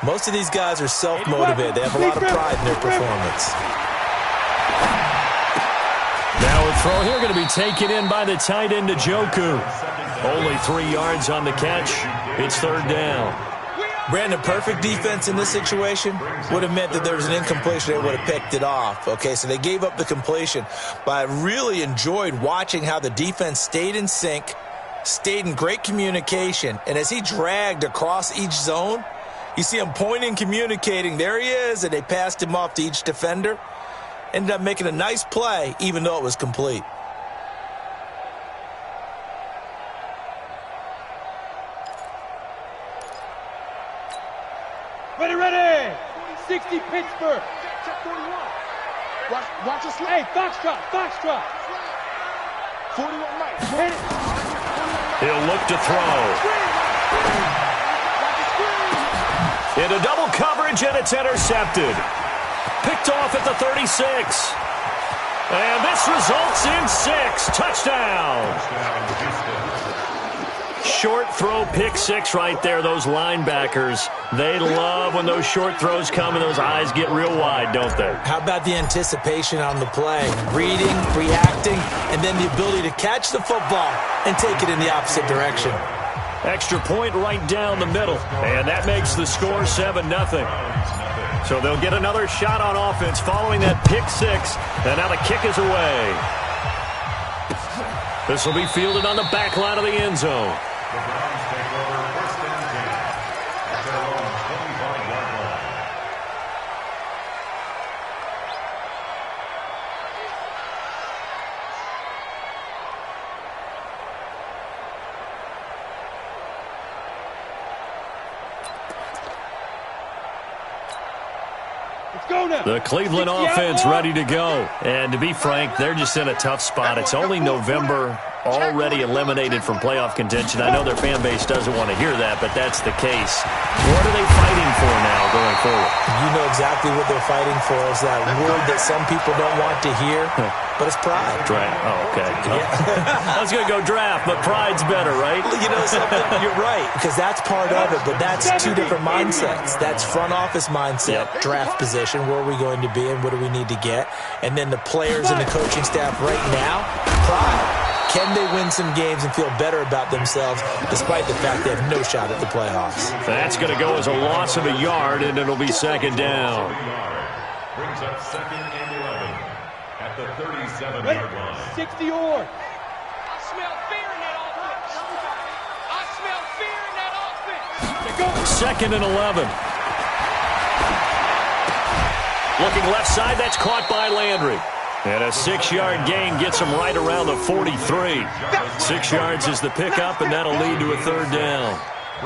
Most of these guys are self-motivated. They have a lot of pride in their performance. Now a throw here going to be taken in by the tight end, Njoku. Only 3 yards on the catch. It's third down. Brandon, perfect defense in this situation would have meant that there was an incompletion. They would have picked it off. Okay, so they gave up the completion. But I really enjoyed watching how the defense stayed in sync, stayed in great communication, and as he dragged across each zone, you see him pointing, communicating. There he is, and they passed him off to each defender. Ended up making a nice play, even though it was complete. Ready! 60 Pittsburgh. Check 41. Watch us. Hey, Foxtrot. 41 right. Hit it. He'll look to throw. Into double coverage, and it's intercepted. Picked off at the 36. And this results in 6 touchdowns. Short throw, pick 6 right there. Those linebackers, they love when those short throws come and those eyes get real wide, don't they? How about the anticipation on the play? Reading, reacting, and then the ability to catch the football and take it in the opposite direction. Extra point right down the middle, and that makes the score 7-0. So they'll get another shot on offense following that pick 6, and now the kick is away. This will be fielded on the back line of the end zone. The Browns take over first and 10 at their own 25-yard line. Let's go now. The Cleveland offense ready to go. And to be frank, they're just in a tough spot. It's only November, already eliminated from playoff contention. I know their fan base doesn't want to hear that, but that's the case. What are they fighting for now going forward? You know exactly what they're fighting for. Is that word that some people don't want to hear, but it's pride. Draft. Oh, okay. I was going to go draft, but pride's better, right? You know something? You're right, because that's part of it, but that's 2 different mindsets. That's front office mindset, draft position, where are we going to be and what do we need to get? And then the players and the coaching staff right now, pride. Can they win some games and feel better about themselves despite the fact they have no shot at the playoffs? That's going to go as a loss of a yard, and it'll be second down. Brings up 2nd and 11 at the 37-yard line. 60 or. I smell fear in that offense. I smell fear in that offense. 2nd and 11. Looking left side, that's caught by Landry. And a 6-yard gain gets him right around the 43. 6 yards is the pickup, and that'll lead to a third down.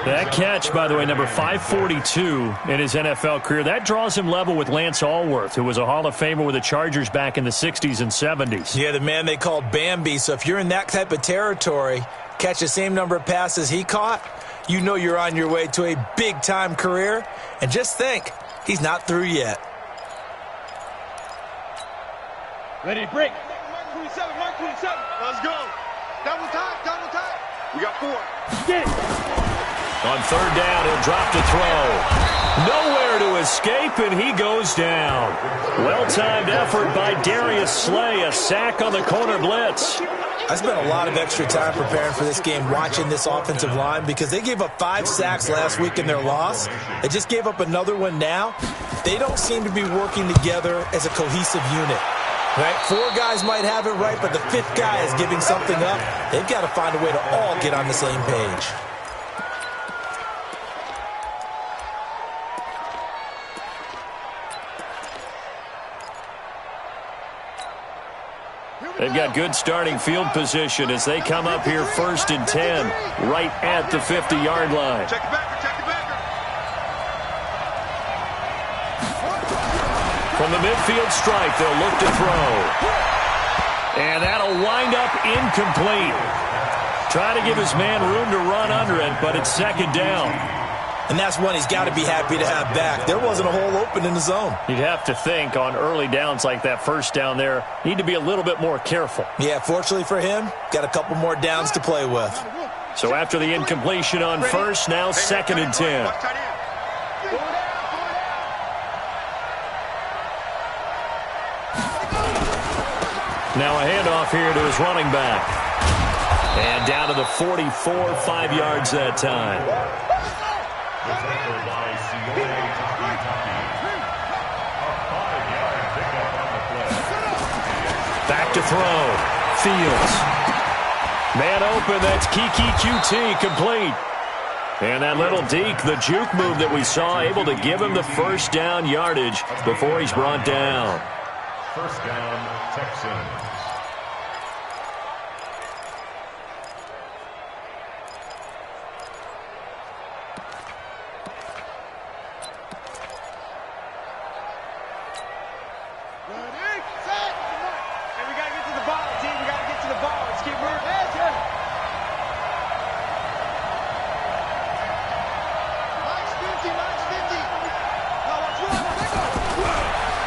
That catch, by the way, number 542 in his NFL career, that draws him level with Lance Allworth, who was a Hall of Famer with the Chargers back in the 60s and 70s. Yeah, the man they called Bambi. So if you're in that type of territory, catch the same number of passes he caught, you know you're on your way to a big-time career. And just think, he's not through yet. Ready to break. Mark 27. Let's go. Double time. We got 4. Get it. On third down, he'll drop to throw. Nowhere to escape, and he goes down. Well-timed effort by Darius Slay. A sack on the corner blitz. I spent a lot of extra time preparing for this game, watching this offensive line, because they gave up 5 sacks last week in their loss. They just gave up another one now. They don't seem to be working together as a cohesive unit. Right? 4 guys might have it right, but the 5th guy is giving something up. They've got to find a way to all get on the same page. They've got good starting field position as they come up here 1st and 10, right at the 50-yard line. Check the backer. From the midfield stripe, they'll look to throw. And that'll wind up incomplete. Try to give his man room to run under it, but it's second down. And that's one he's got to be happy to have back. There wasn't a hole open in the zone. You'd have to think on early downs like that first down there, need to be a little bit more careful. Yeah, fortunately for him, got a couple more downs to play with. So after the incompletion on first, now 2nd and 10. Now a handoff here to his running back. And down to the 44, 5 yards that time. Back to throw. Fields. Man open, that's Kiki QT, complete. And that little deke, the juke move that we saw, able to give him the first down yardage before he's brought down. First down, Texans.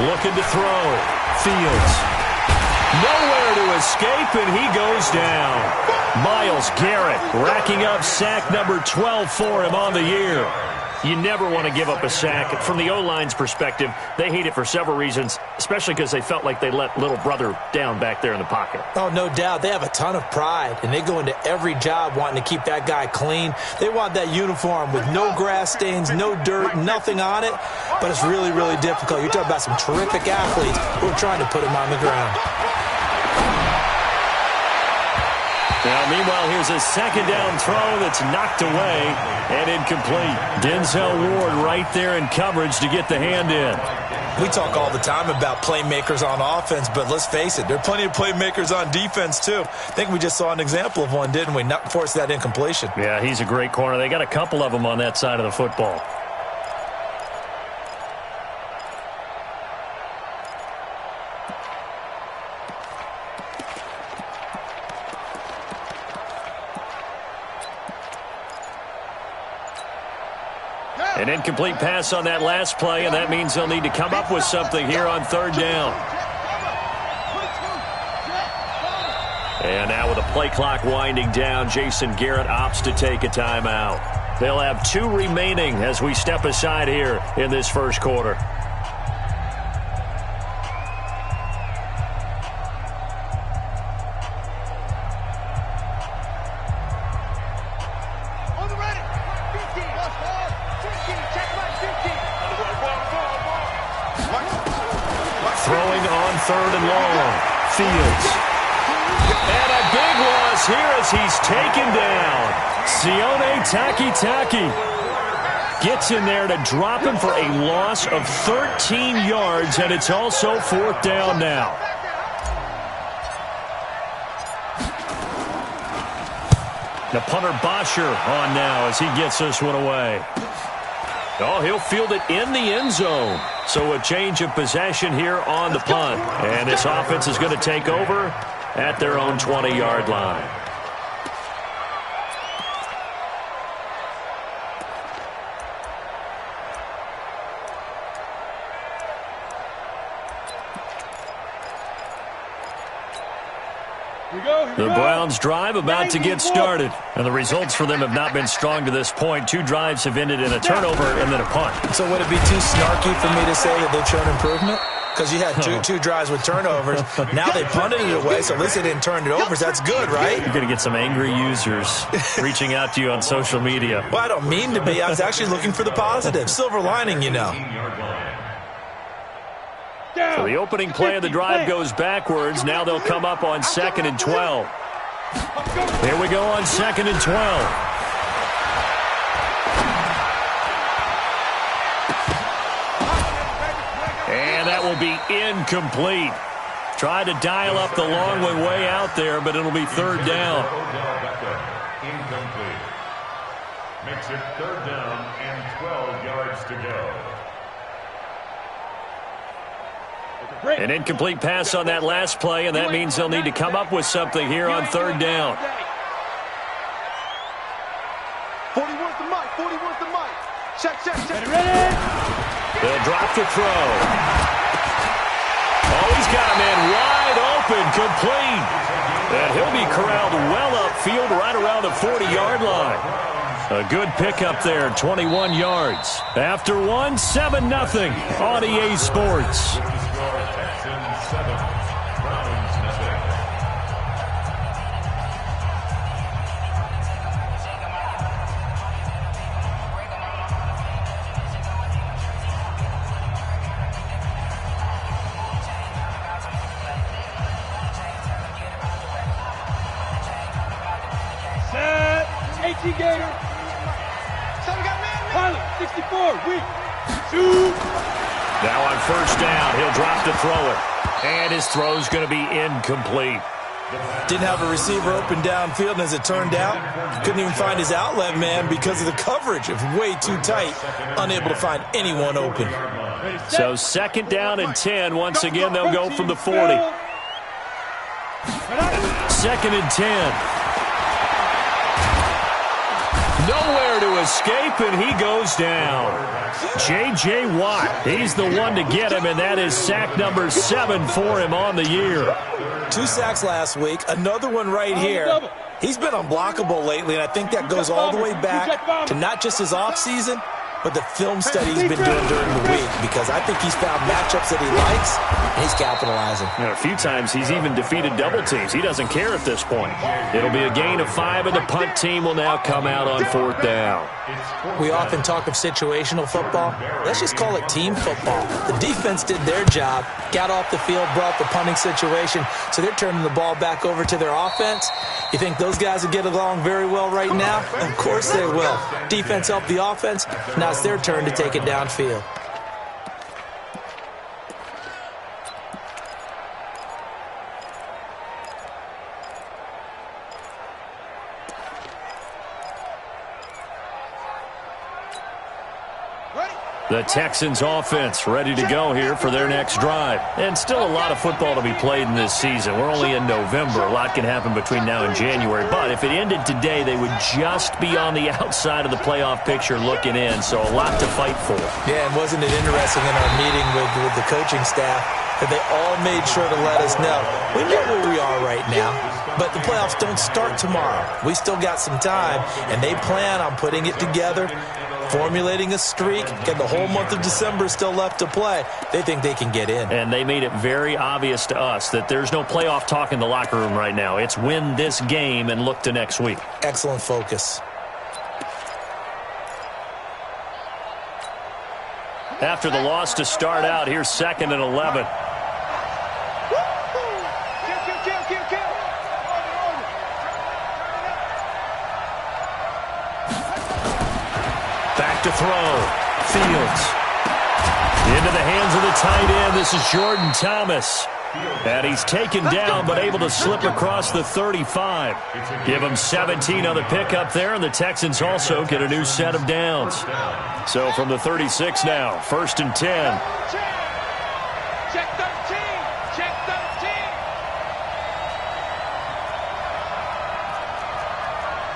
Looking to throw. Fields. Nowhere to escape, and he goes down. Myles Garrett racking up sack number 12 for him on the year. You never want to give up a sack. From the O-line's perspective, they hate it for several reasons, especially because they felt like they let little brother down back there in the pocket. Oh, no doubt. They have a ton of pride, and they go into every job wanting to keep that guy clean. They want that uniform with no grass stains, no dirt, nothing on it, but it's really, really difficult. You're talking about some terrific athletes who are trying to put him on the ground. Now, meanwhile, here's a second down throw that's knocked away and incomplete. Denzel Ward right there in coverage to get the hand in. We talk all the time about playmakers on offense, but let's face it, there are plenty of playmakers on defense, too. I think we just saw an example of one, didn't we? Not force that incompletion. Yeah, he's a great corner. They got a couple of them on that side of the football. An incomplete pass on that last play, and that means they'll need to come up with something here on third down. And now with the play clock winding down, Jason Garrett opts to take a timeout. They'll have 2 remaining as we step aside here in this first quarter. Third and long. Fields. And a big loss here as he's taken down. Sione Takitaki gets in there to drop him for a loss of 13 yards, and it's also fourth down now. The punter Bosher on now as he gets this one away. Oh, he'll field it in the end zone. So a change of possession here on the punt. And this offense is going to take over at their own 20-yard line. The Browns' drive about to get started. And the results for them have not been strong to this point. 2 drives have ended in a turnover and then a punt. So would it be too snarky for me to say that they've shown improvement? Because you had two drives with turnovers. Now they punted it away, so at least they didn't turn it over. So that's good, right? You're going to get some angry users reaching out to you on social media. Well, I don't mean to be. I was actually looking for the positive. Silver lining, you know. So the opening play of the drive goes backwards. Now they'll come up on 2nd and 12. Here we go on 2nd and 12. And that will be incomplete. Tried to dial up the long way out there, but it'll be third down. Incomplete. Makes it third down and 12 yards to go. An incomplete pass on that last play, and that means they'll need to come up with something here on third down. 40 wants the mic. 40 wants the mic. Check. Ready? They'll drop the throw. Oh, he's got a man wide open, complete. And he'll be corralled well upfield right around the 40-yard line. A good pickup there, 21 yards. After 7-0 on EA Sports. Now on first down, he'll drop to throw it. And his throw's going to be incomplete. Didn't have a receiver open downfield, and as it turned out, couldn't even find his outlet man because of the coverage. It was way too tight, unable to find anyone open. So second down and 10. Once again, they'll go from the 40. Second and 10. Nowhere to escape, and he goes down. J.J. Watt, he's the one to get him, and that is sack number 7 for him on the year. 2 sacks last week, another one right here. He's been unblockable lately, and I think that goes all the way back to not just his offseason, but the film study he's been doing during the week, because I think he's found matchups that he likes, and he's capitalizing. A few times he's even defeated double teams. He doesn't care at this point. It'll be a gain of 5, and the punt team will now come out on fourth down. We often talk of situational football. Let's just call it team football. The defense did their job, got off the field, brought the punting situation, so they're turning the ball back over to their offense. You think those guys will get along very well right now? Of course they will. Defense helped the offense. Now it's their turn to take it downfield. The Texans offense ready to go here for their next drive. And still a lot of football to be played in this season. We're only in November. A lot can happen between now and January. But if it ended today, they would just be on the outside of the playoff picture looking in. So a lot to fight for. Yeah, and wasn't it interesting in our meeting with the coaching staff that they all made sure to let us know. We know where we are right now, but the playoffs don't start tomorrow. We still got some time, and they plan on putting it together, formulating a streak, and the whole month of December still left to play. They think they can get in. And they made it very obvious to us that there's no playoff talk in the locker room right now. It's win this game and look to next week. Excellent focus. After the loss to start out, here's second and 11. Back to throw. Fields. Into the hands of the tight end. This is Jordan Thomas. And he's taken down but able to slip across the 35. Give him 17 on the pickup there, and the Texans also get a new set of downs. So from the 36 now, first and 10. Check 13. Check 13.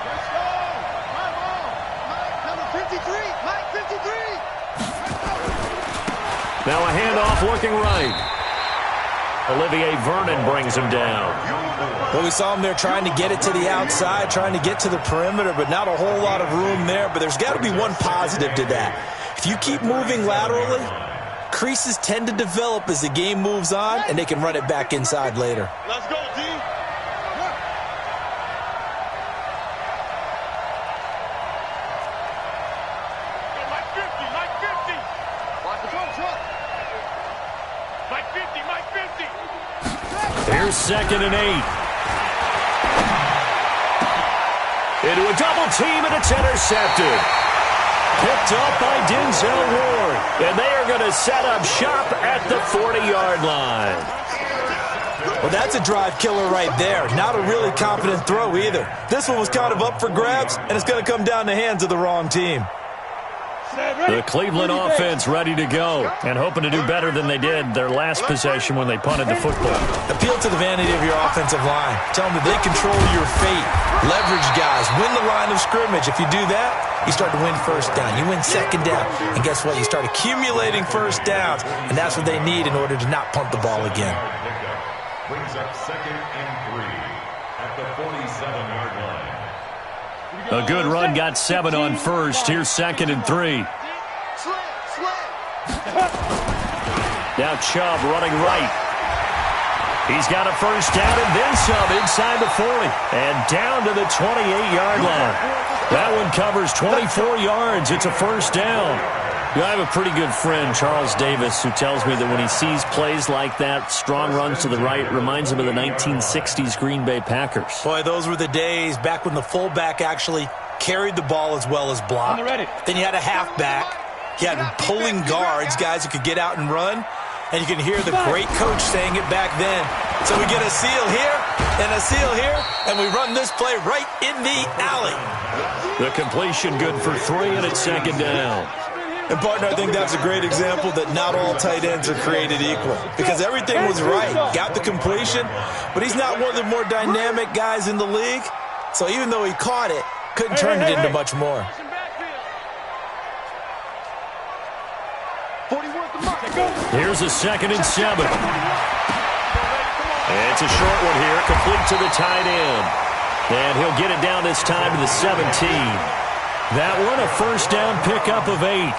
Let's go. Come on. Mike, number 53. Mike, 53. Now a handoff looking right. Olivier Vernon brings him down. Well, we saw him there trying to get it to the outside, trying to get to the perimeter, but not a whole lot of room there. But there's got to be one positive to that. If you keep moving laterally, creases tend to develop as the game moves on, and they can run it back inside later. Let's go, D. Mike 50. Mike 50. Watch the truck. Mike 50. Mike 50. Here's second and 8. Into a double team, and it's intercepted. Picked up by Denzel Ward. And they are going to set up shop at the 40-yard line. Well, that's a drive killer right there. Not a really confident throw either. This one was kind of up for grabs, and it's going to come down the hands of the wrong team. The Cleveland offense ready to go and hoping to do better than they did their last possession when they punted the football. Appeal to the vanity of your offensive line. Tell them that they control your fate. Leverage guys. Win the line of scrimmage. If you do that, you start to win first down. You win second down. And guess what? You start accumulating first downs. And that's what they need in order to not punt the ball again. Brings up second and 3 at the 47-yard line. A good run got 7 on first. Here's second and 3. Now Chubb running right. He's got a first down and then some inside the 40. And down to the 28-yard line. That one covers 24 yards. It's a first down. You know, I have a pretty good friend, Charles Davis, who tells me that when he sees plays like that, strong runs to the right, reminds him of the 1960s Green Bay Packers. Boy, those were the days back when the fullback actually carried the ball as well as blocked. Then you had a halfback He had pulling guards, guys who could get out and run. And you can hear the great coach saying it back then. So we get a seal here and a seal here, and we run this play right in the alley. The completion good for 3, and it's second down. And, partner, I think that's a great example that not all tight ends are created equal. Because everything was right. Got the completion, but he's not one of the more dynamic guys in the league. So even though he caught it, couldn't turn it into much more. Here's a 2nd and 7. And it's a short one here, complete to the tight end. And he'll get it down this time to the 17. That one a first down pickup of 8.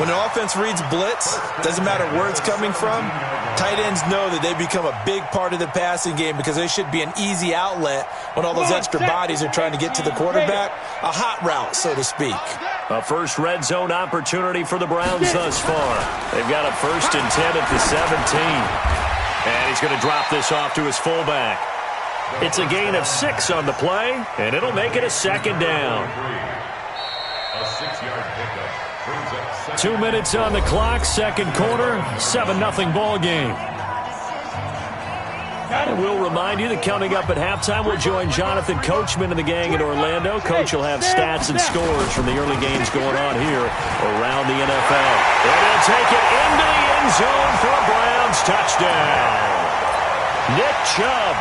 When an offense reads blitz, doesn't matter where it's coming from, tight ends know that they become a big part of the passing game because they should be an easy outlet when all those extra bodies are trying to get to the quarterback. A hot route, so to speak. A first red zone opportunity for the Browns thus far. They've got a 1st and 10 at the 17. And he's going to drop this off to his fullback. It's a gain of 6 on the play, and it'll make it a 2nd down. A 6-yard pickup brings up 2 minutes on the clock, second quarter, 7-0 ball game. And we'll remind you that coming up at halftime, we'll join Jonathan Coachman and the gang in Orlando. Coach will have stats and scores from the early games going on here around the NFL. And he'll take it into the end zone for a Browns touchdown. Nick Chubb,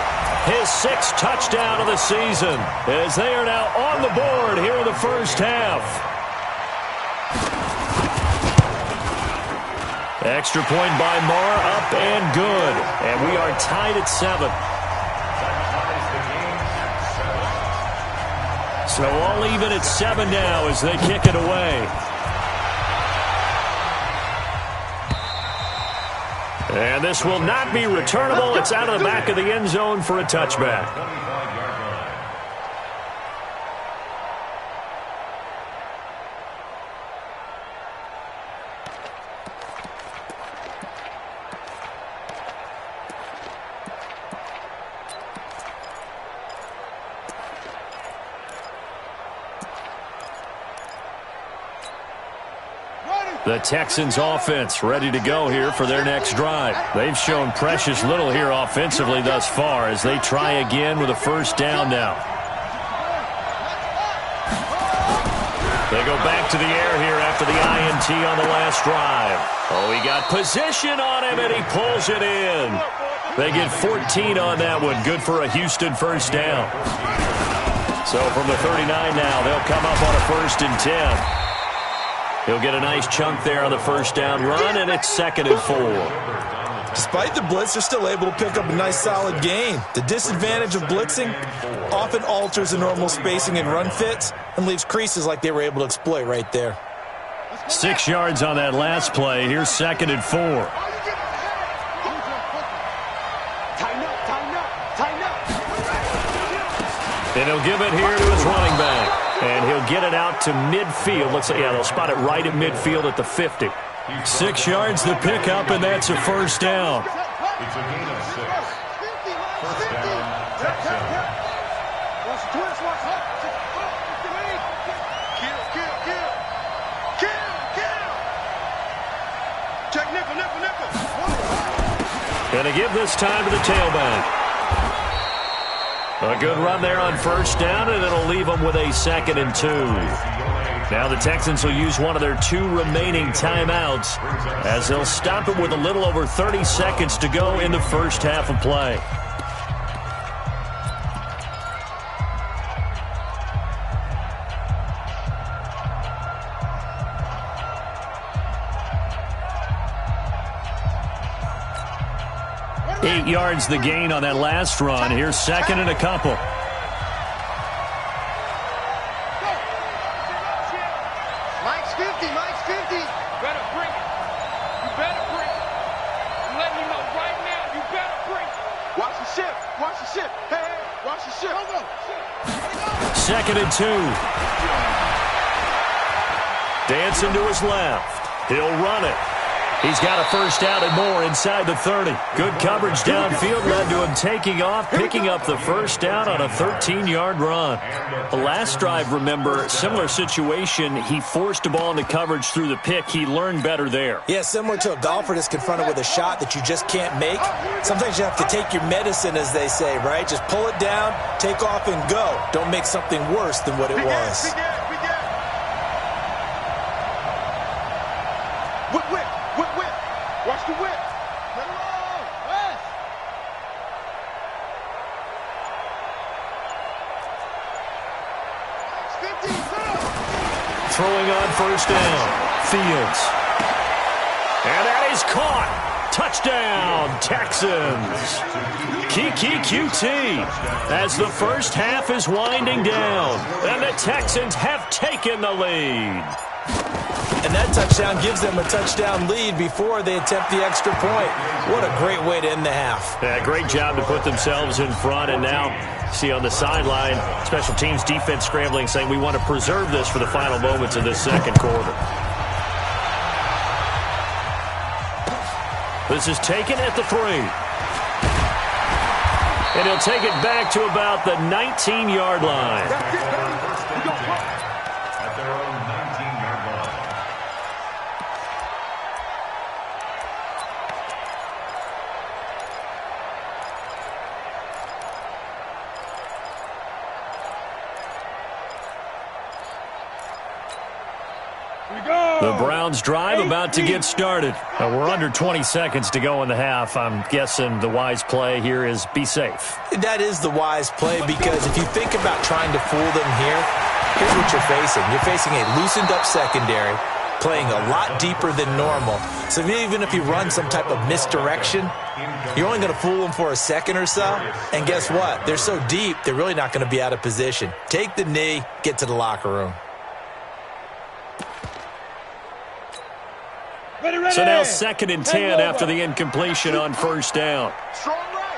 his 6th touchdown of the season, as they are now on the board here in the first half. Extra point by Marr, up and good. And we are tied at 7. So all even at 7 now as they kick it away. And this will not be returnable. It's out of the back of the end zone for a touchback. The Texans offense ready to go here for their next drive. They've shown precious little here offensively thus far as they try again with a first down now. They go back to the air here after the INT on the last drive. Oh, he got position on him and he pulls it in. They get 14 on that one. Good for a Houston first down. So from the 39 now, they'll come up on a 1st and 10. He'll get a nice chunk there on the first down run, and it's 2nd and 4. Despite the blitz, they're still able to pick up a nice solid gain. The disadvantage of blitzing often alters the normal spacing and run fits and leaves creases like they were able to exploit right there. 6 yards on that last play. Here's 2nd and 4. And he'll give it here to his running back. And he'll get it out to midfield. Looks like, yeah, they'll spot it right at midfield at the 50. 6 yards the pickup, and that's a first down. It's a gain of 6. First down, Texans. Going to give this time to the tailback. A good run there on first down, and it'll leave them with a 2nd and 2. Now the Texans will use one of their 2 remaining timeouts as they'll stop it with a little over 30 seconds to go in the first half of play. Eight yards the gain on that last run. Here's 2nd and a couple. Mike's 50. Mike's 50. Better bring it. You better bring it. I'm letting you know right now, you better bring it. Watch the ship. Watch the ship. Hey, hey, watch the ship. Go. 2nd and 2. Dancing to his left. He'll run it. He's got a first down and more inside the 30. Good coverage downfield led to him taking off, picking up the first down on a 13-yard run. The last drive, remember, similar situation. He forced the ball into coverage through the pick. He learned better there. Yeah, similar to a golfer that's confronted with a shot that you just can't make. Sometimes you have to take your medicine, as they say, right? Just pull it down, take off, and go. Don't make something worse than what it was. Whip. Watch the whip. Let it roll. Yes. Throwing on first down. Fields. And that is caught. Touchdown, Texans. Kiki QT as the first half is winding down. And the Texans have taken the lead. And that touchdown gives them a touchdown lead before they attempt the extra point. What a great way to end the half. Yeah, great job to put themselves in front. And now, see on the sideline, special teams defense scrambling, saying we want to preserve this for the final moments of this second quarter. This is taken at the 3. And he'll take it back to about the 19-yard line. That's it, baby. We go play. At their own 19-yard line. The Browns drive about to get started. We're under 20 seconds to go in the half. I'm guessing the wise play here is be safe. That is the wise play, because if you think about trying to fool them here, here's what you're facing. You're facing a loosened up secondary, playing a lot deeper than normal. So even if you run some type of misdirection, you're only going to fool them for a second or so. And guess what? They're so deep, they're really not going to be out of position. Take the knee, get to the locker room. So now 2nd and 10 after the incompletion on first down. Strong right.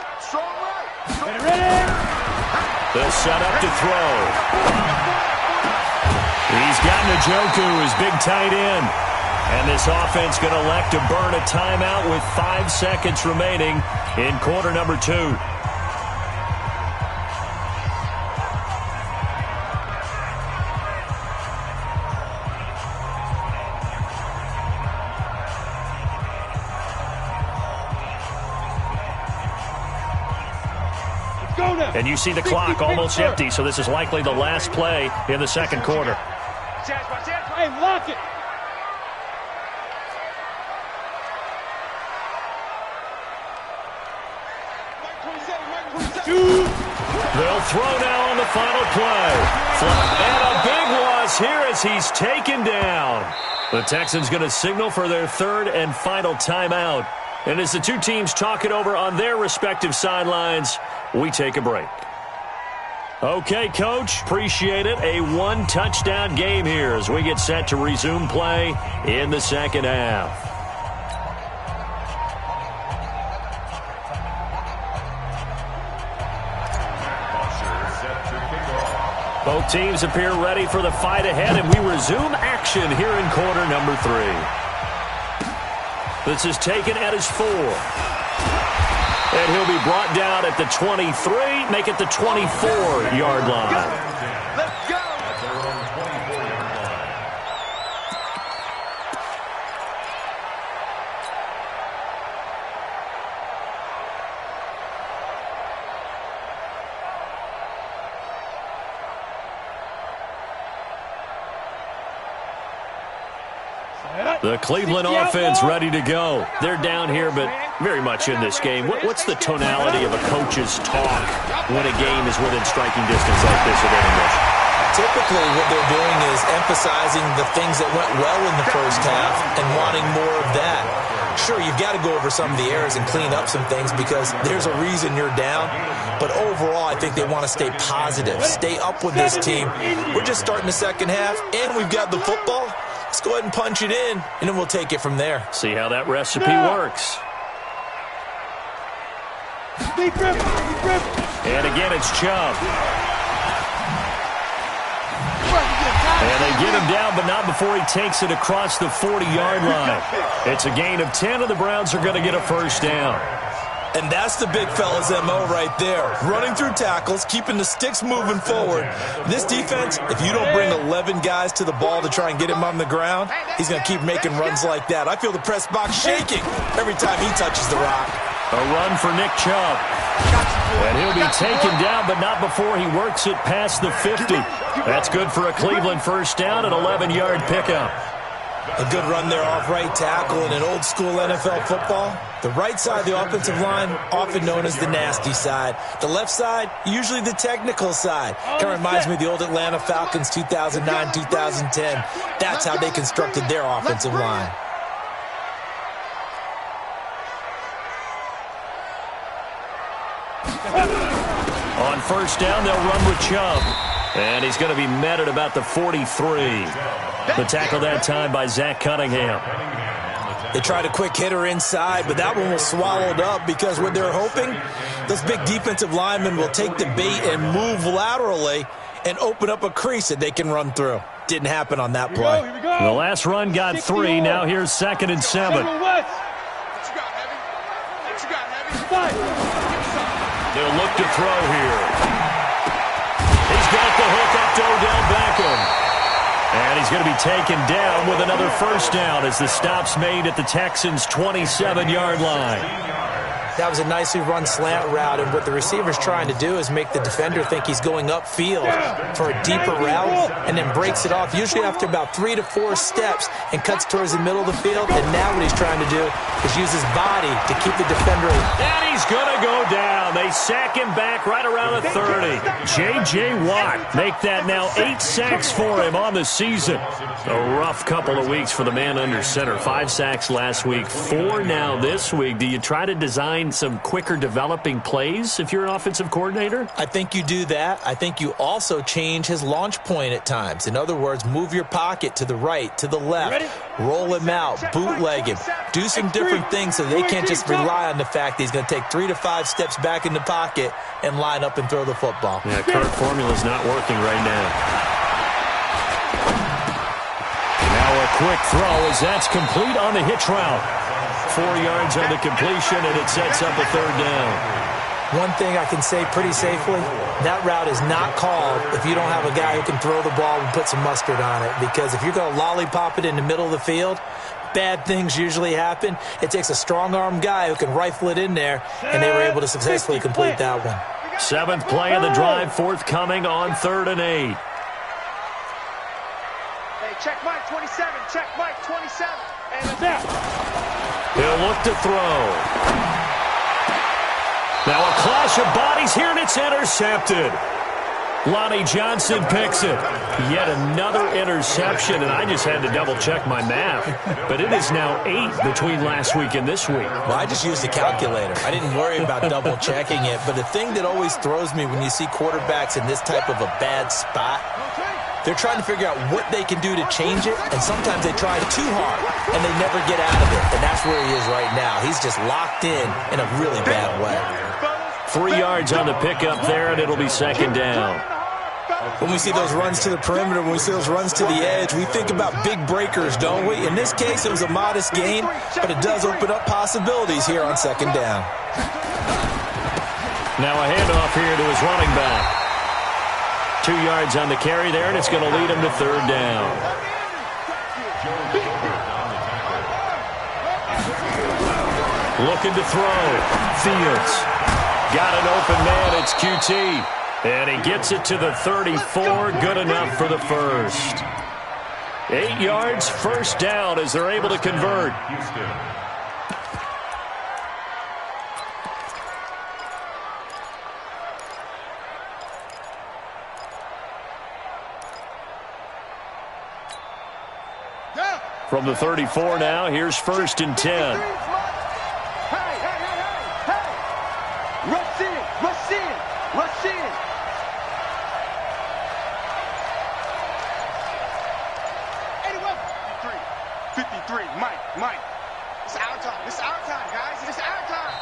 The setup to throw. He's got Njoku, his big tight end. And this offense going to elect to burn a timeout with 5 seconds remaining in quarter number 2. And you see the clock almost empty, so this is likely the last play in the second quarter. Hey, lock it. They'll throw now on the final play. And a big loss here as he's taken down. The Texans going to signal for their 3rd and final timeout. And as the two teams talk it over on their respective sidelines, we take a break. Okay, Coach, appreciate it. A 1-touchdown game here as we get set to resume play in the second half. Both teams appear ready for the fight ahead, and we resume action here in quarter number 3. This is taken at his 4. And he'll be brought down at the 23, make it the 24-yard line. Let's go. At their own 24-yard line. The Cleveland offense ready to go. They're down here, but very much in this game. What's the tonality of a coach's talk when a game is within striking distance like this at English? Typically, what they're doing is emphasizing the things that went well in the first half and wanting more of that. Sure, you've got to go over some of the errors and clean up some things because there's a reason you're down. But overall, I think they want to stay positive, stay up with this team. We're just starting the second half, and we've got the football. Let's go ahead and punch it in, and then we'll take it from there. See how that recipe works. And again, it's Chubb. And they get him down, but not before he takes it across the 40-yard line. It's a gain of 10, and the Browns are going to get a first down. And that's the big fella's MO right there. Running through tackles, keeping the sticks moving forward. This defense, if you don't bring 11 guys to the ball to try and get him on the ground, he's going to keep making runs like that. I feel the press box shaking every time he touches the rock. A run for Nick Chubb. And he'll be taken down, but not before he works it past the 50. That's good for a Cleveland first down, an 11-yard pickup. A good run there off right tackle in an old-school NFL football. The right side of the offensive line, often known as the nasty side. The left side, usually the technical side. Kind of reminds me of the old Atlanta Falcons 2009-2010. That's how they constructed their offensive line. On first down, they'll run with Chubb. And he's going to be met at about the 43. The tackle that time by Zach Cunningham. They tried a quick hitter inside, but that one was swallowed up because what they're hoping, those big defensive linemen will take the bait and move laterally and open up a crease that they can run through. Didn't happen on that play. The last run got 3. Now here's 2nd and 7. They'll look to throw here. He's got the hook up to Odell Beckham. And he's going to be taken down with another first down as the stop's made at the Texans' 27-yard line. That was a nicely run slant route, and what the receiver's trying to do is make the defender think he's going upfield for a deeper route and then breaks it off, usually after about 3 to 4 steps, and cuts towards the middle of the field. And now what he's trying to do is use his body to keep the defender. And he's going to go down. They sack him back right around the 30. J.J. Watt make that now 8 sacks for him on the season. A rough couple of weeks for the man under center. 5 sacks last week, 4 now this week. Do you try to design some quicker developing plays if you're an offensive coordinator? I think you do that. I think you also change his launch point at times. In other words, move your pocket to the right, to the left, roll him out, bootleg him, do some different things so they can't just rely on the fact that he's going to take 3 to 5 steps back in the pocket and line up and throw the football. Yeah, current formula's not working right now. Now a quick throw as that's complete on the hitch route. 4 yards on the completion, and it sets up a third down. One thing I can say pretty safely, that route is not called if you don't have a guy who can throw the ball and put some mustard on it. Because if you're going to lollipop it in the middle of the field, bad things usually happen. It takes a strong-arm guy who can rifle it in there, and they were able to successfully complete that one. 7th play of the drive, forthcoming on 3rd and 8. Hey, check Mike 27, check Mike 27. And it's out. He'll look to throw. Now a clash of bodies here, and it's intercepted. Lonnie Johnson picks it. Yet another interception, and I just had to double-check my math. But it is now 8 between last week and this week. Well, I just used a calculator. I didn't worry about double-checking it. But the thing that always throws me when you see quarterbacks in this type of a bad spot, they're trying to figure out what they can do to change it, and sometimes they try too hard, and they never get out of it. And that's where he is right now. He's just locked in a really bad way. 3 yards on the pickup there, and it'll be 2nd down. When we see those runs to the perimeter, when we see those runs to the edge, we think about big breakers, don't we? In this case, it was a modest gain, but it does open up possibilities here on 2nd down. Now a handoff here to his running back. 2 yards on the carry there, and it's going to lead him to 3rd down. Looking to throw. Fields. Got an open man. It's QT. And he gets it to the 34. Good enough for the first. 8 yards, first down as they're able to convert. From the 34 now, here's 1st and 10. Hey, rush in, rush in, rush in. Anyway, 53, Mike. It's our time, guys. It's our time.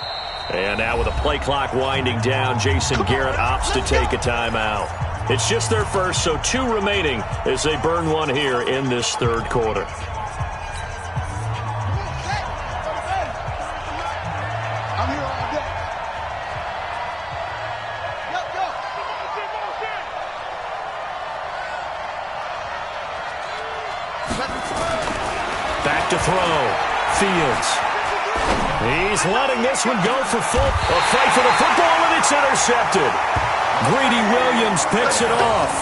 And now with a play clock winding down, Jason Garrett opts to take a timeout. It's just their first, so 2 remaining as they burn one here in this third quarter. Back to throw. Fields. He's letting this one go for full. A fight for the football, and it's intercepted. Greedy Williams picks it off.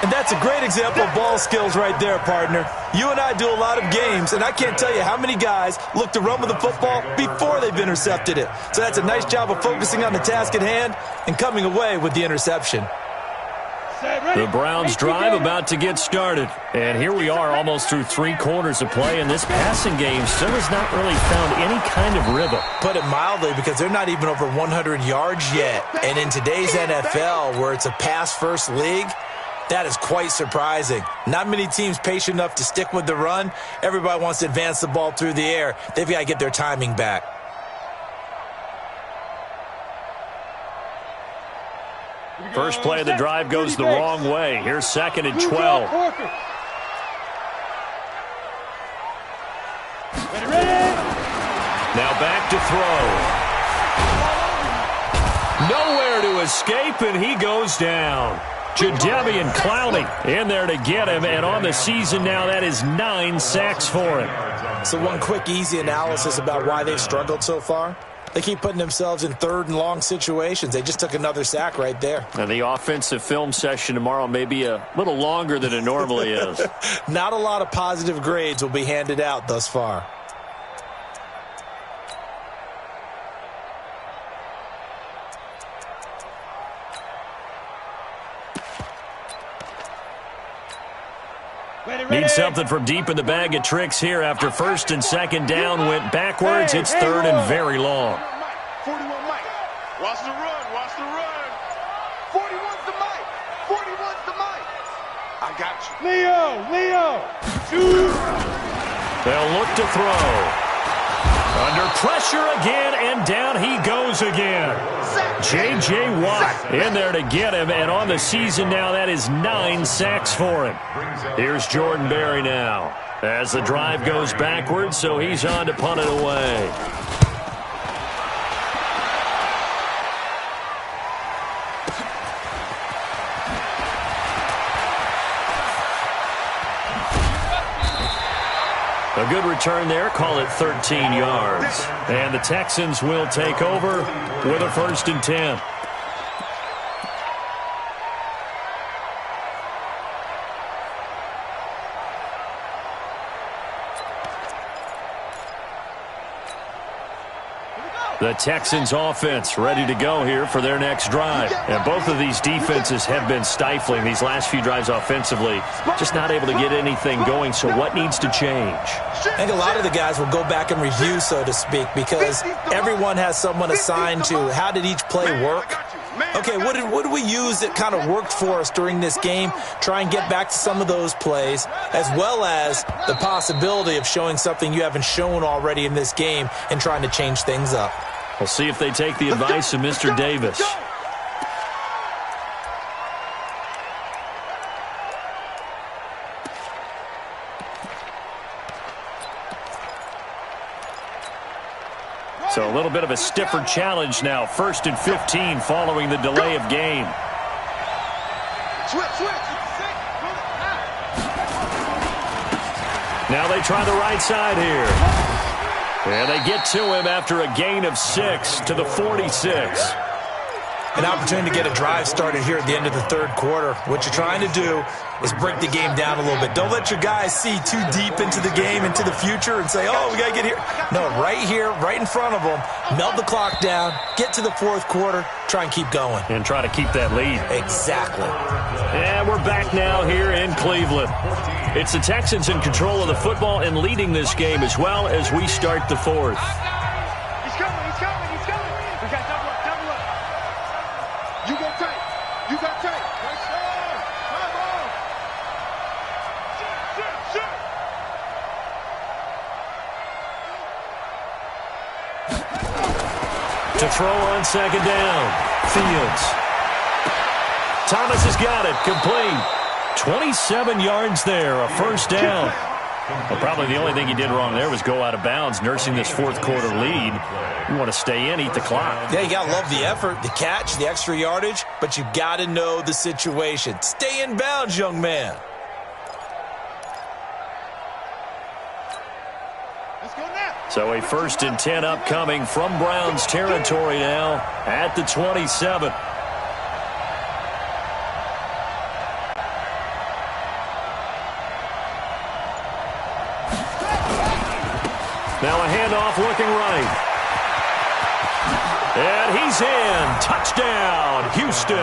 And that's a great example of ball skills right there, partner. You and I do a lot of games, and I can't tell you how many guys look to run with the football before they've intercepted it. So that's a nice job of focusing on the task at hand and coming away with the interception. The Browns drive about to get started. And here we are almost through 3 quarters of play, and this passing game still has not really found any kind of rhythm. Put it mildly, because they're not even over 100 yards yet. And in today's NFL, where it's a pass-first league, that is quite surprising. Not many teams patient enough to stick with the run. Everybody wants to advance the ball through the air. They've got to get their timing back. First play of the drive goes the wrong way. Here's 2nd and 12. Now back to throw. Nowhere to escape, and he goes down. Jadeveon Clowney in there to get him, and on the season now, that is 9 sacks for him. So one quick, easy analysis about why they've struggled so far. They keep putting themselves in 3rd and long situations. They just took another sack right there. And the offensive film session tomorrow may be a little longer than it normally is. Not a lot of positive grades will be handed out thus far. Need something from deep in the bag of tricks here after 1st and 2nd down. Went backwards. It's 3rd and very long. 41 Mike. Watch the run. Watch the run. 41's the Mike. 41's the Mike. I got you. Leo. Shoot. They'll look to throw. Under pressure again, and down he goes again. J.J. Watt in there to get him, and on the season now, that is 9 sacks for him. Here's Jordan Berry now as the drive goes backwards, so he's on to punt it away. A good return there, call it 13 yards. And the Texans will take over with a 1st and 10. The Texans offense ready to go here for their next drive. And both of these defenses have been stifling these last few drives offensively. Just not able to get anything going, so what needs to change? I think a lot of the guys will go back and review, so to speak, because everyone has someone assigned to how did each play work. Okay, what did we use that kind of worked for us during this game? Try and get back to some of those plays, as well as the possibility of showing something you haven't shown already in this game and trying to change things up. We'll see if they take the advice of Mr. Davis. So a little bit of a stiffer challenge now. 1st and 15 following the delay of game. Now they try the right side here. And they get to him after a gain of 6 to the 46. An opportunity to get a drive started here at the end of the 3rd quarter. What you're trying to do is break the game down a little bit. Don't let your guys see too deep into the game, into the future, and say, oh, we got to get here. No, right here, right in front of them, melt the clock down, get to the 4th quarter, try and keep going. And try to keep that lead. Exactly. And we're back now here in Cleveland. It's the Texans in control of the football and leading this game as well as we start the 4th. He's coming. We got double up. You go tight. Right side. Come on. Shoot. To throw on 2nd down. Fields. Thomas has got it. Complete. 27 yards there, a first down. Well, probably the only thing he did wrong there was go out of bounds, nursing this fourth quarter lead. You want to stay in, eat the clock. Yeah, you got to love the effort, the catch, the extra yardage, but you got to know the situation. Stay in bounds, young man. So a 1st and 10 upcoming from Browns territory now at the 27. Now a handoff looking right. And he's in. Touchdown, Houston.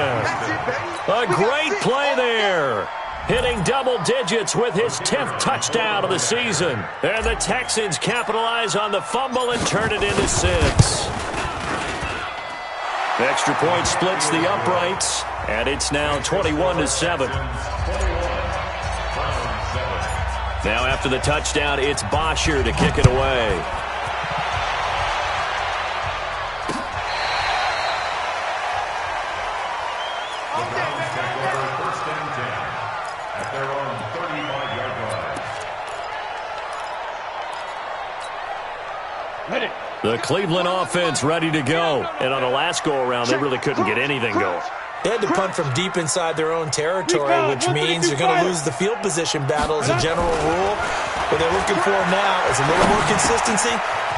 A great play there. Hitting double digits with his 10th touchdown of the season. And the Texans capitalize on the fumble and turn it into 6. The extra point splits the uprights, and it's now 21-7. Now after the touchdown, it's Bosher to kick it away. The Cleveland offense ready to go. And on the last go-around, they really couldn't get anything going. They had to punt from deep inside their own territory, which means you're going to lose the field position battle as a general rule. What they're looking for now is a little more consistency,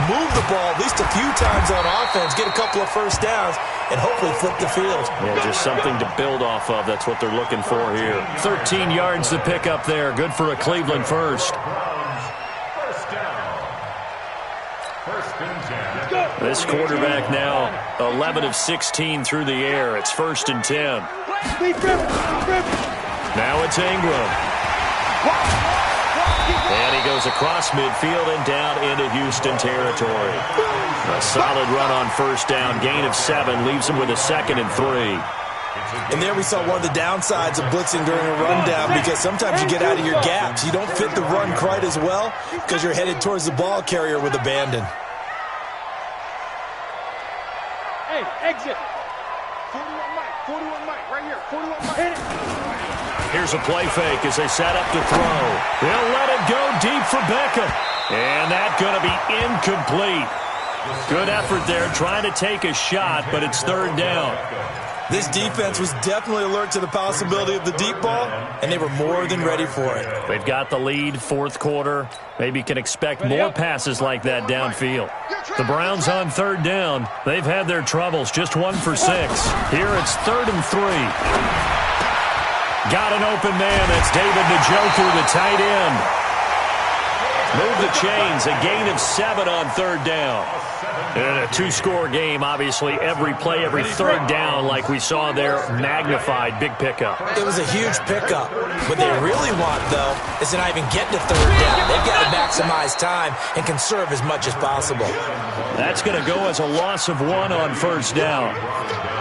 move the ball at least a few times on offense, get a couple of first downs, and hopefully flip the field. Yeah, just something to build off of. That's what they're looking for here. 13 yards to pick up there. Good for a Cleveland first. This quarterback now 11 of 16 through the air. It's 1st and 10. Now it's Ingram. And he goes across midfield and down into Houston territory. A solid run on first down. Gain of 7 leaves him with a 2nd and 3. And there we saw one of the downsides of blitzing during a rundown, because sometimes you get out of your gaps. You don't fit the run quite as well because you're headed towards the ball carrier with abandon. Hey, exit. 41 Mike, right here. 41 Mike. Hit it. Here's a play fake as they set up to throw. They'll let it go deep for Beckham. And that's going to be incomplete. Good effort there, trying to take a shot, but it's 3rd down. This defense was definitely alert to the possibility of the deep ball, and they were more than ready for it. They've got the lead, fourth quarter. Maybe can expect more passes like that downfield. The Browns on 3rd down. They've had their troubles, just 1 for 6. Here it's 3rd and 3. Got an open man. That's David Njoku, the tight end. Move the chains. A gain of 7 on 3rd down. And a 2-score game, obviously. Every play, every 3rd down, like we saw there, magnified. Big pickup. It was a huge pickup. What they really want, though, is to not even get to 3rd down. They've got to maximize time and conserve as much as possible. That's going to go as a loss of 1 on 1st down.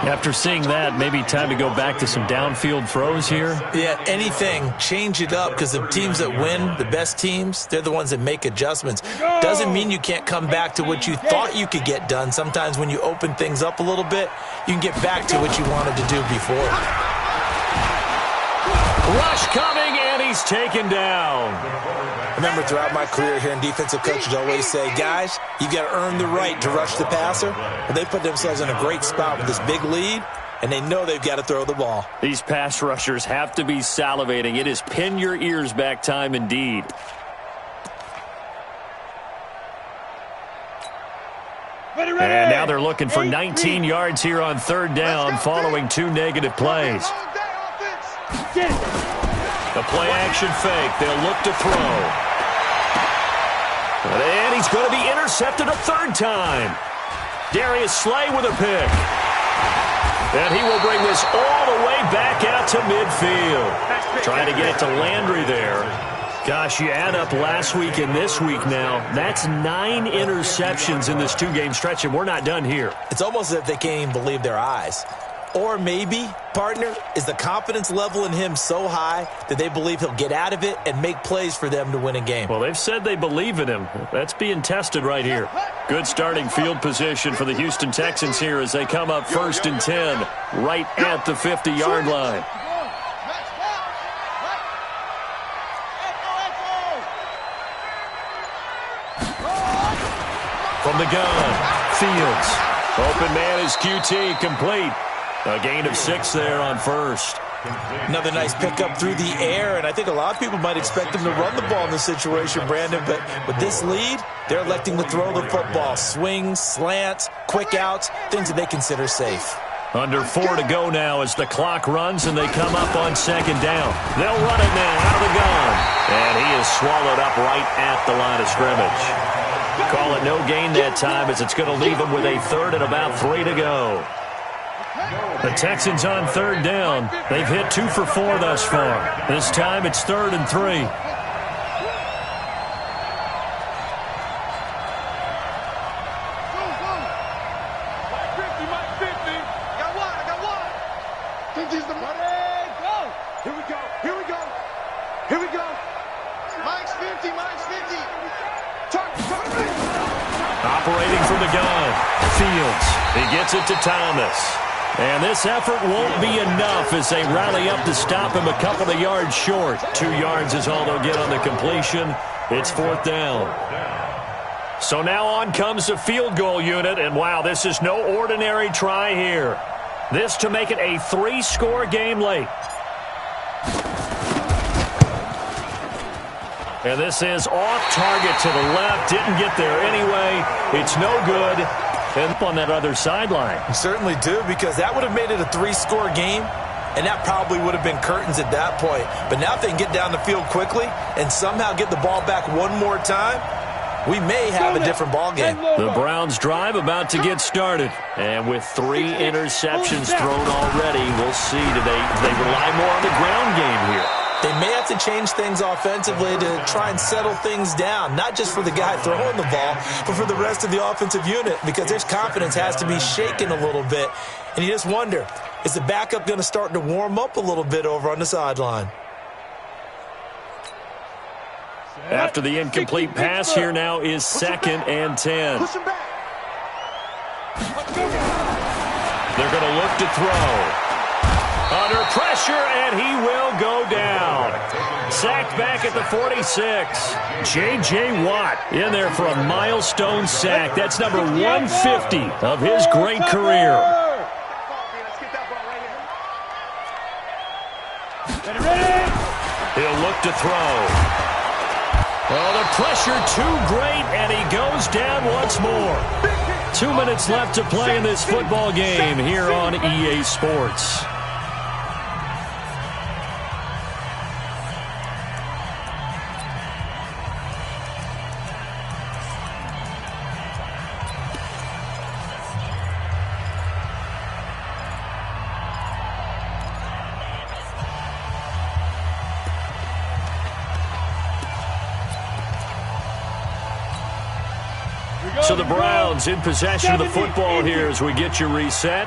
After seeing that, maybe time to go back to some downfield throws here. Yeah, anything. Change it up, because the teams that win, the best teams, they're the ones that make adjustments. Doesn't mean you can't come back to what you thought you could get done. Sometimes when you open things up a little bit, you can get back to what you wanted to do before. Rush coming, and he's taken down. Remember, throughout my career here in defensive coaches always say, guys, you got to earn the right to rush the passer. Well, they put themselves in a great spot with this big lead, and they know they've got to throw the ball. These pass rushers have to be salivating. It is pin your ears back time indeed. And now they're looking for 19 yards here on 3rd down following 2 negative plays. The play-action fake. They'll look to throw. And he's going to be intercepted a 3rd time. Darius Slay with a pick. And he will bring this all the way back out to midfield. Trying to get it to Landry there. Gosh, you add up last week and this week now, that's 9 interceptions in this 2-game stretch, and we're not done here. It's almost as if they can't even believe their eyes. Or maybe, partner, is the confidence level in him so high that they believe he'll get out of it and make plays for them to win a game? Well, they've said they believe in him. That's being tested right here. Good starting field position for the Houston Texans here as they come up 1st and 10 right at the 50-yard line. From the gun, Fields. Open man is QT, complete. A gain of 6 there on 1st. Another nice pickup through the air, and I think a lot of people might expect him to run the ball in this situation, Brandon, but with this lead, they're electing to throw the football. Swings, slants, quick outs, things that they consider safe. Under 4 to go now as the clock runs and they come up on 2nd down. They'll run it now out of the gun. And he is swallowed up right at the line of scrimmage. Call it no gain that time as it's going to leave them with a 3rd and about 3 to go. The Texans on 3rd down. They've hit 2 for 4 thus far. This time it's 3rd and 3. Operating from the gun, Fields. He gets it to Thomas. And this effort won't be enough as they rally up to stop him a couple of yards short. 2 yards is all they'll get on the completion. It's 4th down. So now on comes the field goal unit, and wow, this is no ordinary try here. This to make it a 3-score game late. And this is off target to the left. Didn't get there anyway. It's no good. And up on that other sideline. You certainly do, because that would have made it a 3-score game, and that probably would have been curtains at that point. But now if they can get down the field quickly and somehow get the ball back one more time, we may have a different ball game. The Browns drive about to get started. And with 3 interceptions thrown already, we'll see today they rely more on the ground game here. They may have to change things offensively to try and settle things down, not just for the guy throwing the ball, but for the rest of the offensive unit, because their confidence has to be shaken a little bit. And you just wonder, is the backup going to start to warm up a little bit over on the sideline? After the incomplete pass, here now is 2nd and 10. They're going to look to throw. Under pressure, and he will go down. Sacked back at the 46. J.J. Watt in there for a milestone sack. That's number 150 of his great career. He'll look to throw. Oh, the pressure too great, and he goes down once more. 2 minutes left to play in this football game here on EA Sports. So the Browns in possession of the football here as we get you reset.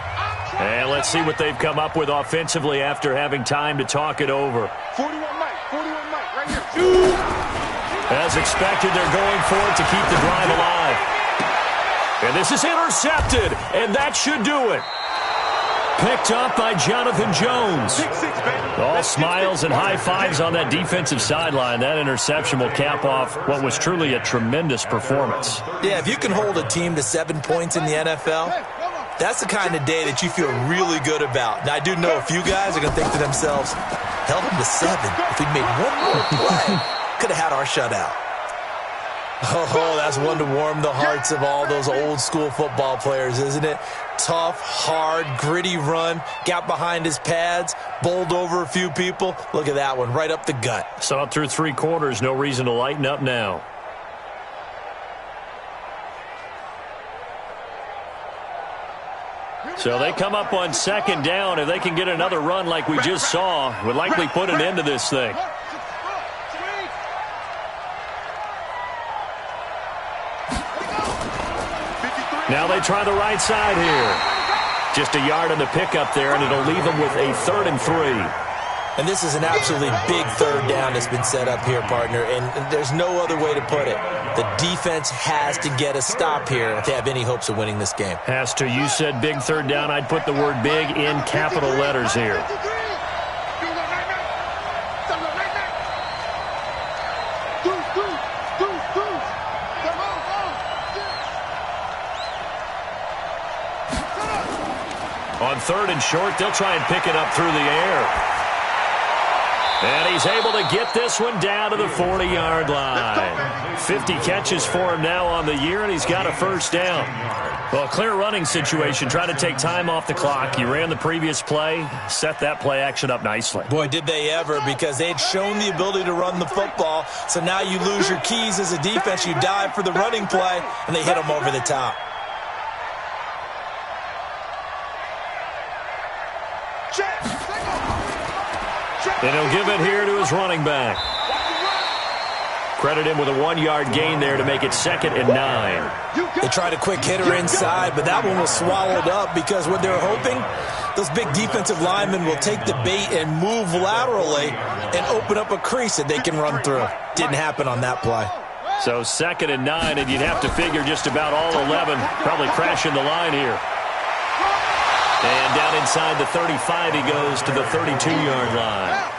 And let's see what they've come up with offensively after having time to talk it over. 41 Mike, right here. As expected, they're going for it to keep the drive alive. And this is intercepted, and that should do it. Picked up by Jonathan Jones. All smiles and high fives on that defensive sideline. That interception will cap off what was truly a tremendous performance. Yeah, if you can hold a team to 7 points in the NFL, that's the kind of day that you feel really good about. Now, I do know a few guys are going to think to themselves, held them to 7. If we'd made one more play, could have had our shutout. Oh, that's one to warm the hearts of all those old school football players, isn't it? Tough, hard, gritty run, got behind his pads, bowled over a few people. Look at that one, right up the gut. Saw it through 3 quarters, no reason to lighten up now. So they come up on 2nd down. If they can get another run like we just saw, would likely put an end to this thing. Now they try the right side here. Just a yard on the pickup there, and it'll leave them with a 3rd and 3. And this is an absolutely big third down that's been set up here, partner, and there's no other way to put it. The defense has to get a stop here to have any hopes of winning this game. Has to. You said big third down. I'd put the word big in capital letters here. On 3rd and short, they'll try and pick it up through the air. And he's able to get this one down to the 40-yard line. 50 catches for him now on the year, and he's got a first down. Well, a clear running situation, trying to take time off the clock. He ran the previous play, set that play action up nicely. Boy, did they ever, because they had shown the ability to run the football. So now you lose your keys as a defense. You dive for the running play, and they hit him over the top. And he'll give it here to his running back. Credit him with a 1-yard gain there to make it 2nd and 9. They tried a quick hitter inside, but that one was swallowed up because what they're hoping, those big defensive linemen will take the bait and move laterally and open up a crease that they can run through. Didn't happen on that play. So 2nd and 9, and you'd have to figure just about all 11 probably crashing the line here. And down inside the 35, he goes to the 32-yard line.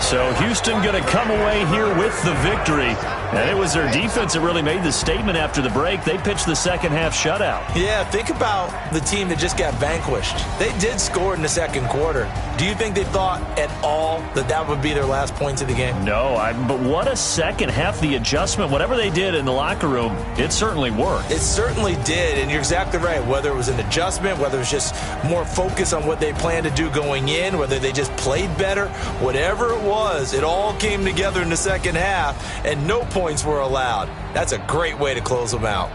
So Houston going to come away here with the victory. And it was their defense that really made the statement after the break. They pitched the second-half shutout. Yeah, think about the team that just got vanquished. They did score in the second quarter. Do you think they thought at all that that would be their last points of the game? No, but what a second half. The adjustment, whatever they did in the locker room, it certainly worked. It certainly did, and you're exactly right. Whether it was an adjustment, whether it was just more focus on what they planned to do going in, whether they just played better, whatever it was, it all came together in the second half, and no points were allowed. That's a great way to close them out.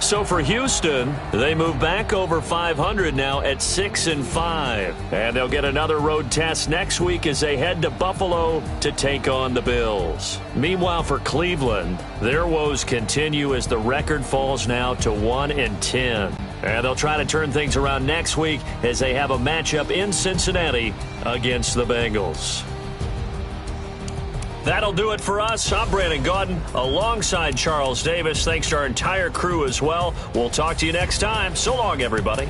So for Houston, they move back over 500 now at 6-5. And they'll get another road test next week as they head to Buffalo to take on the Bills. Meanwhile, for Cleveland, their woes continue as the record falls now to 1-10. And they'll try to turn things around next week as they have a matchup in Cincinnati against the Bengals. That'll do it for us. I'm Brandon Gaudin alongside Charles Davis. Thanks to our entire crew as well. We'll talk to you next time. So long, everybody.